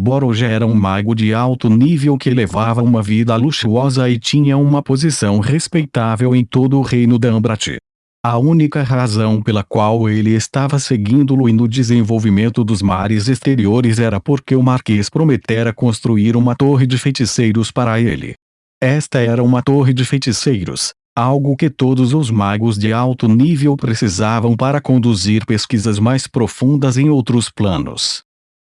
Boro já era um mago de alto nível que levava uma vida luxuosa e tinha uma posição respeitável em todo o reino da Ambrat. A única razão pela qual ele estava seguindo-lo no desenvolvimento dos mares exteriores era porque o Marquês prometera construir uma torre de feiticeiros para ele. Esta era uma torre de feiticeiros, algo que todos os magos de alto nível precisavam para conduzir pesquisas mais profundas em outros planos.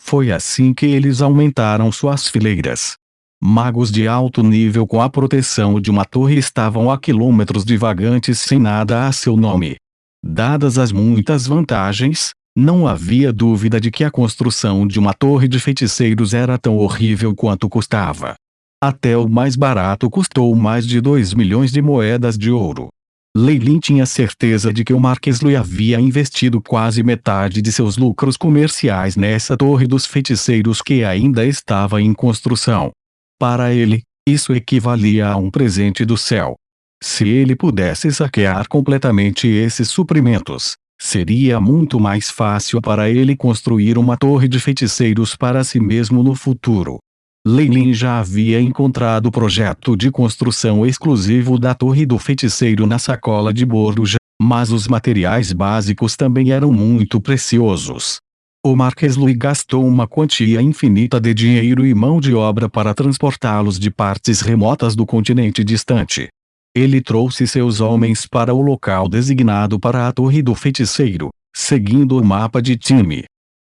Foi assim que eles aumentaram suas fileiras. Magos de alto nível com a proteção de uma torre estavam a quilômetros de vagantes sem nada a seu nome. Dadas as muitas vantagens, não havia dúvida de que a construção de uma torre de feiticeiros era tão horrível quanto custava. Até o mais barato custou mais de 2 milhões de moedas de ouro. Lei Lin tinha certeza de que o Marquês Lui havia investido quase metade de seus lucros comerciais nessa torre dos feiticeiros que ainda estava em construção. Para ele, isso equivalia a um presente do céu. Se ele pudesse saquear completamente esses suprimentos, seria muito mais fácil para ele construir uma torre de feiticeiros para si mesmo no futuro. Lei Lin já havia encontrado o projeto de construção exclusivo da Torre do Feiticeiro na sacola de bordo já, mas os materiais básicos também eram muito preciosos. O Marquês Lui gastou uma quantia infinita de dinheiro e mão de obra para transportá-los de partes remotas do continente distante. Ele trouxe seus homens para o local designado para a Torre do Feiticeiro, seguindo o mapa de time.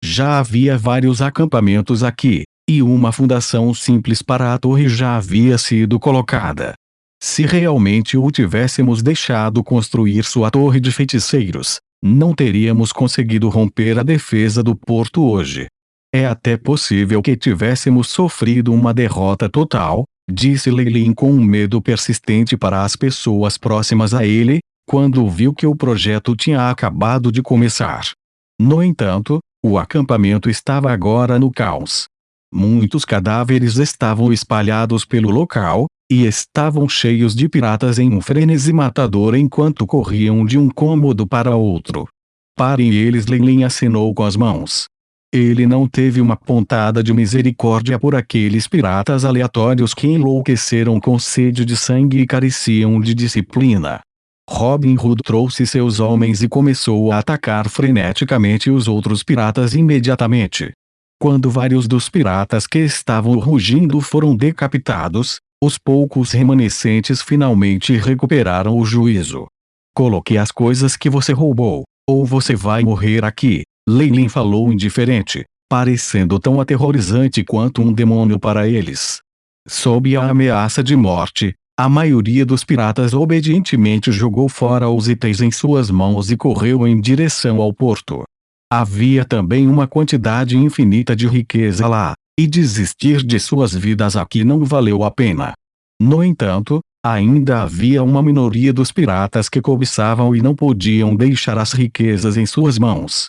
Já havia vários acampamentos aqui, e uma fundação simples para a torre já havia sido colocada. Se realmente o tivéssemos deixado construir sua torre de feiticeiros, não teríamos conseguido romper a defesa do porto hoje. É até possível que tivéssemos sofrido uma derrota total, disse Lei Lin com um medo persistente para as pessoas próximas a ele, quando viu que o projeto tinha acabado de começar. No entanto, o acampamento estava agora no caos. Muitos cadáveres estavam espalhados pelo local, e estavam cheios de piratas em um frenesi matador enquanto corriam de um cômodo para outro. Parem eles, Lei Lin acenou com as mãos. Ele não teve uma pontada de misericórdia por aqueles piratas aleatórios que enlouqueceram com sede de sangue e careciam de disciplina. Robin Hood trouxe seus homens e começou a atacar freneticamente os outros piratas imediatamente. Quando vários dos piratas que estavam rugindo foram decapitados, os poucos remanescentes finalmente recuperaram o juízo. Coloque as coisas que você roubou, ou você vai morrer aqui, Lei Lin falou indiferente, parecendo tão aterrorizante quanto um demônio para eles. Sob a ameaça de morte, a maioria dos piratas obedientemente jogou fora os itens em suas mãos e correu em direção ao porto. Havia também uma quantidade infinita de riqueza lá, e desistir de suas vidas aqui não valeu a pena. No entanto, ainda havia uma minoria dos piratas que cobiçavam e não podiam deixar as riquezas em suas mãos.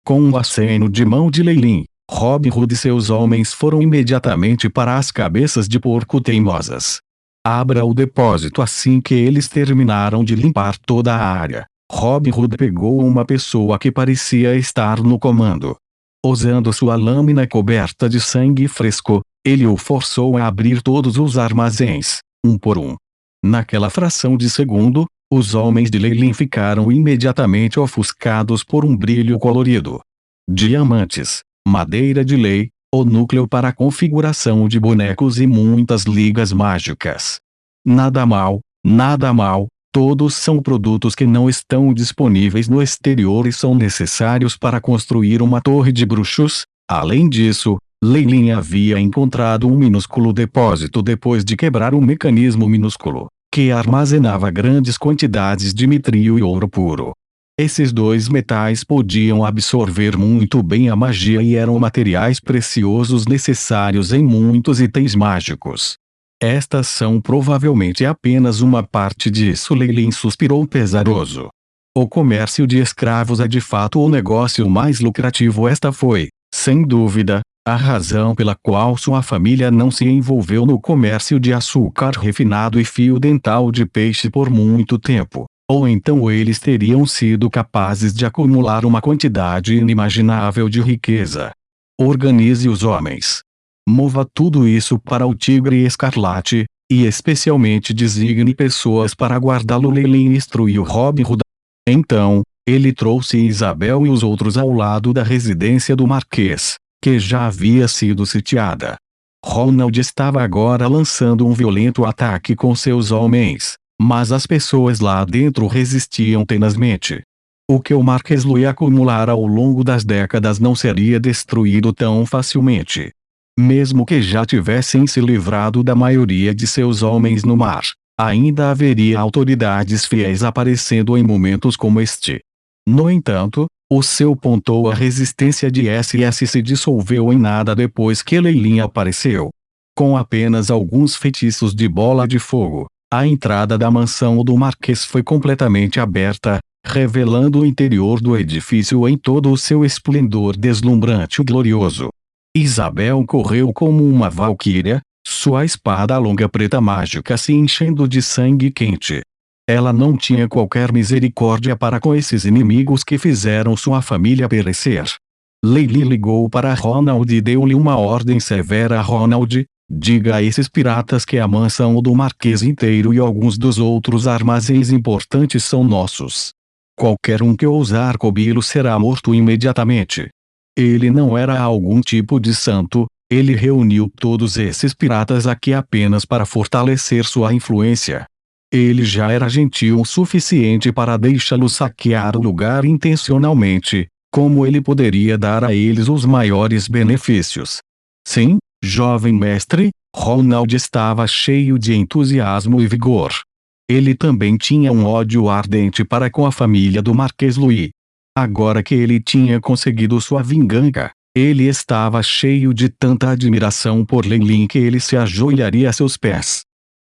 Com um aceno de mão de Lei Lin, Robin Hood e seus homens foram imediatamente para as cabeças de porco teimosas. Abra o depósito assim que eles terminaram de limpar toda a área. Robin Hood pegou uma pessoa que parecia estar no comando. Usando sua lâmina coberta de sangue fresco, ele o forçou a abrir todos os armazéns, um por um. Naquela fração de segundo, os homens de Lei Lin ficaram imediatamente ofuscados por um brilho colorido. Diamantes, madeira de lei, o núcleo para a configuração de bonecos e muitas ligas mágicas. Nada mal, nada mal. Todos são produtos que não estão disponíveis no exterior e são necessários para construir uma torre de bruxos. Além disso, Lei Lin havia encontrado um minúsculo depósito depois de quebrar um mecanismo minúsculo, que armazenava grandes quantidades de mitrio e ouro puro. Esses dois metais podiam absorver muito bem a magia e eram materiais preciosos necessários em muitos itens mágicos. Estas são provavelmente apenas uma parte disso. Lei Lin suspirou pesaroso. O comércio de escravos é de fato o negócio mais lucrativo. Esta foi, sem dúvida, a razão pela qual sua família não se envolveu no comércio de açúcar refinado e fio dental de peixe por muito tempo. Ou então eles teriam sido capazes de acumular uma quantidade inimaginável de riqueza. Organize os homens. Mova tudo isso para o Tigre Escarlate, e especialmente designe pessoas para guardá-lo. Lelin instruiu Robin Hood. Então, ele trouxe Isabel e os outros ao lado da residência do Marquês, que já havia sido sitiada. Ronald estava agora lançando um violento ataque com seus homens, mas as pessoas lá dentro resistiam tenazmente. O que o Marquês Louis acumulara ao longo das décadas não seria destruído tão facilmente. Mesmo que já tivessem se livrado da maioria de seus homens no mar, ainda haveria autoridades fiéis aparecendo em momentos como este. No entanto, o seu ponto a resistência de SS se dissolveu em nada depois que Lelin apareceu. Com apenas alguns feitiços de bola de fogo, a entrada da mansão do Marquês foi completamente aberta, revelando o interior do edifício em todo o seu esplendor deslumbrante e glorioso. Isabel correu como uma valquíria, sua espada longa preta mágica se enchendo de sangue quente. Ela não tinha qualquer misericórdia para com esses inimigos que fizeram sua família perecer. Lelin ligou para Ronald e deu-lhe uma ordem severa. Ronald, diga a esses piratas que a mansão do Marquês inteiro e alguns dos outros armazéns importantes são nossos. Qualquer um que ousar cobi-lo será morto imediatamente. Ele não era algum tipo de santo, ele reuniu todos esses piratas aqui apenas para fortalecer sua influência. Ele já era gentil o suficiente para deixá-los saquear o lugar intencionalmente, como ele poderia dar a eles os maiores benefícios. Sim, jovem mestre, Ronald estava cheio de entusiasmo e vigor. Ele também tinha um ódio ardente para com a família do Marquês Louis. Agora que ele tinha conseguido sua vingança, ele estava cheio de tanta admiração por Lelin que ele se ajoelharia a seus pés.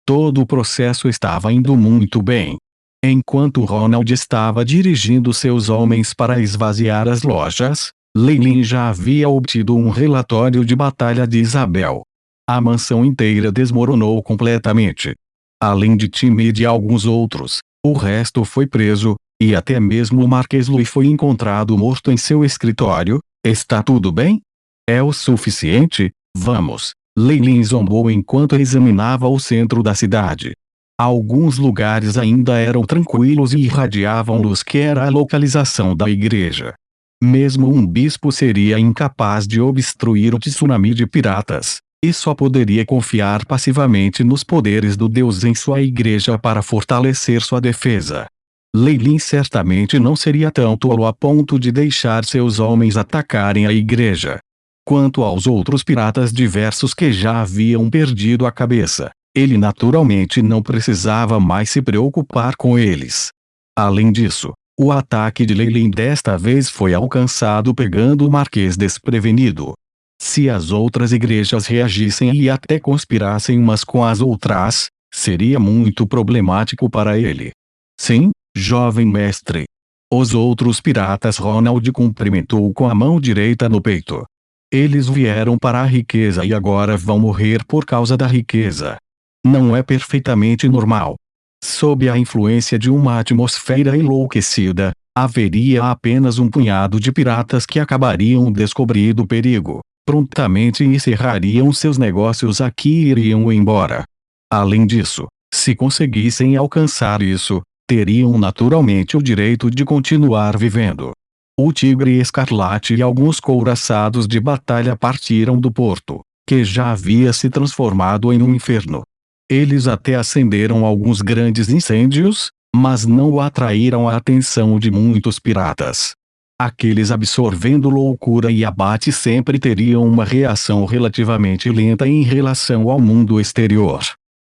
Todo o processo estava indo muito bem. Enquanto Ronald estava dirigindo seus homens para esvaziar as lojas, Lelin já havia obtido um relatório de batalha de Isabel. A mansão inteira desmoronou completamente. Além de Tim e de alguns outros, o resto foi preso, e até mesmo o Marquês Louis foi encontrado morto em seu escritório. Está tudo bem? É o suficiente? Vamos. Lelin zombou enquanto examinava o centro da cidade. Alguns lugares ainda eram tranquilos e irradiavam luz, que era a localização da igreja. Mesmo um bispo seria incapaz de obstruir o tsunami de piratas, e só poderia confiar passivamente nos poderes do Deus em sua igreja para fortalecer sua defesa. Lelin certamente não seria tão tolo a ponto de deixar seus homens atacarem a igreja. Quanto aos outros piratas diversos que já haviam perdido a cabeça, ele naturalmente não precisava mais se preocupar com eles. Além disso, o ataque de Lelin desta vez foi alcançado pegando o Marquês desprevenido. Se as outras igrejas reagissem e até conspirassem umas com as outras, seria muito problemático para ele. Sim, jovem mestre. Os outros piratas. Ronald cumprimentou com a mão direita no peito. Eles vieram para a riqueza e agora vão morrer por causa da riqueza. Não é perfeitamente normal. Sob a influência de uma atmosfera enlouquecida, haveria apenas um punhado de piratas que acabariam descobrindo o perigo, prontamente encerrariam seus negócios aqui e iriam embora. Além disso, se conseguissem alcançar isso, teriam naturalmente o direito de continuar vivendo. O Tigre Escarlate e alguns couraçados de batalha partiram do porto, que já havia se transformado em um inferno. Eles até acenderam alguns grandes incêndios, mas não atraíram a atenção de muitos piratas. Aqueles absorvendo loucura e abate sempre teriam uma reação relativamente lenta em relação ao mundo exterior.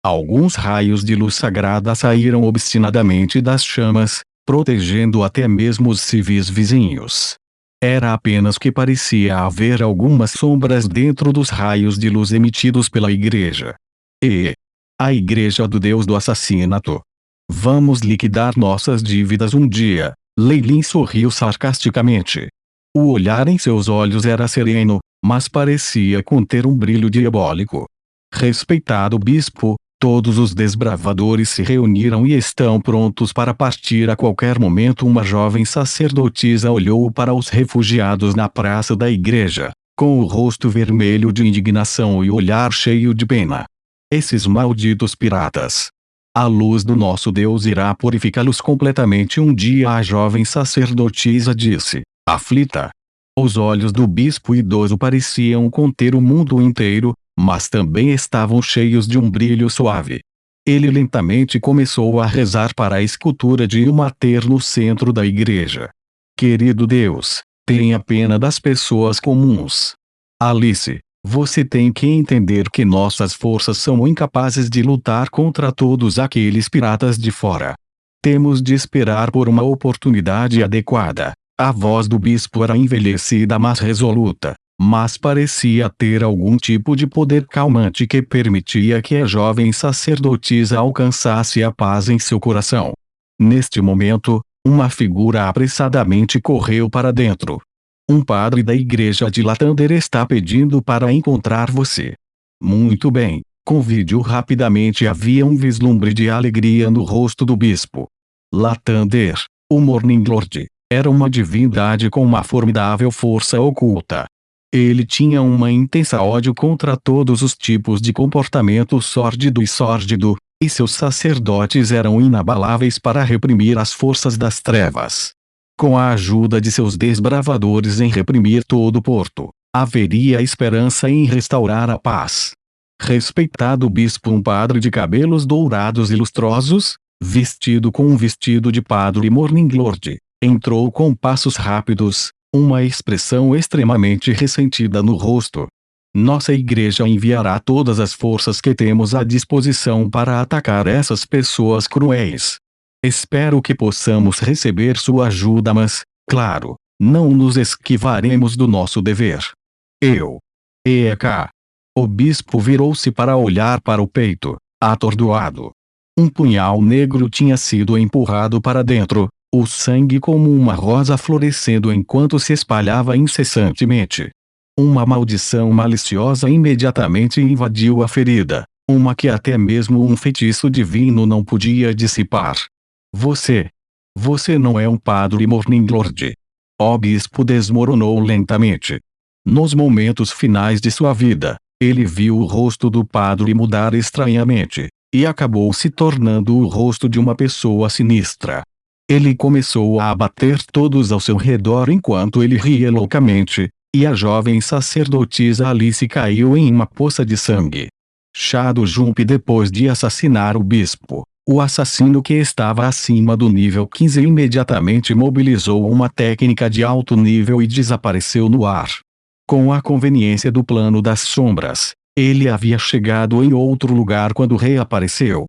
Alguns raios de luz sagrada saíram obstinadamente das chamas, protegendo até mesmo os civis vizinhos. Era apenas que parecia haver algumas sombras dentro dos raios de luz emitidos pela igreja. A igreja do Deus do assassinato. Vamos liquidar nossas dívidas um dia. Lelin sorriu sarcasticamente. O olhar em seus olhos era sereno, mas parecia conter um brilho diabólico. Respeitado bispo, todos os desbravadores se reuniram e estão prontos para partir a qualquer momento. Uma jovem sacerdotisa olhou para os refugiados na praça da igreja. com o rosto vermelho de indignação e o olhar cheio de pena. Esses malditos piratas! A luz do nosso Deus irá purificá-los completamente. Um dia a jovem sacerdotisa disse, aflita. Os olhos do bispo idoso pareciam conter o mundo inteiro, mas também estavam cheios de um brilho suave. Ele lentamente começou a rezar para a escultura de Ilmater no centro da igreja. Querido Deus, tenha pena das pessoas comuns. Alice, você tem que entender que nossas forças são incapazes de lutar contra todos aqueles piratas de fora. Temos de esperar por uma oportunidade adequada. A voz do bispo era envelhecida mas resoluta, mas parecia ter algum tipo de poder calmante que permitia que a jovem sacerdotisa alcançasse a paz em seu coração. Neste momento, uma figura apressadamente correu para dentro. Um padre da igreja de Lathander está pedindo para encontrar você. Muito bem, convide-o rapidamente. Havia um vislumbre de alegria no rosto do bispo. Lathander, o Morning Lord, era uma divindade com uma formidável força oculta. Ele tinha uma intensa ódio contra todos os tipos de comportamento sórdido, e seus sacerdotes eram inabaláveis para reprimir as forças das trevas. Com a ajuda de seus desbravadores em reprimir todo o porto, haveria esperança em restaurar a paz. Respeitado bispo, um padre de cabelos dourados e lustrosos, vestido com um vestido de padre Morning Lord, entrou com passos rápidos, uma expressão extremamente ressentida no rosto. Nossa igreja enviará todas as forças que temos à disposição para atacar essas pessoas cruéis. Espero que possamos receber sua ajuda, mas, claro, não nos esquivaremos do nosso dever. Eca! O bispo virou-se para olhar para o peito, atordoado. Um punhal negro tinha sido empurrado para dentro, o sangue como uma rosa florescendo enquanto se espalhava incessantemente. Uma maldição maliciosa imediatamente invadiu a ferida, uma que até mesmo um feitiço divino não podia dissipar. Você não é um padre Morning Lord. O bispo desmoronou lentamente. Nos momentos finais de sua vida, ele viu o rosto do padre mudar estranhamente, e acabou se tornando o rosto de uma pessoa sinistra. Ele começou a abater todos ao seu redor enquanto ele ria loucamente, e a jovem sacerdotisa Alice caiu em uma poça de sangue. Shadow Jump. Depois de assassinar o bispo, o assassino que estava acima do nível 15 imediatamente mobilizou uma técnica de alto nível e desapareceu no ar. Com a conveniência do plano das sombras, ele havia chegado em outro lugar quando reapareceu.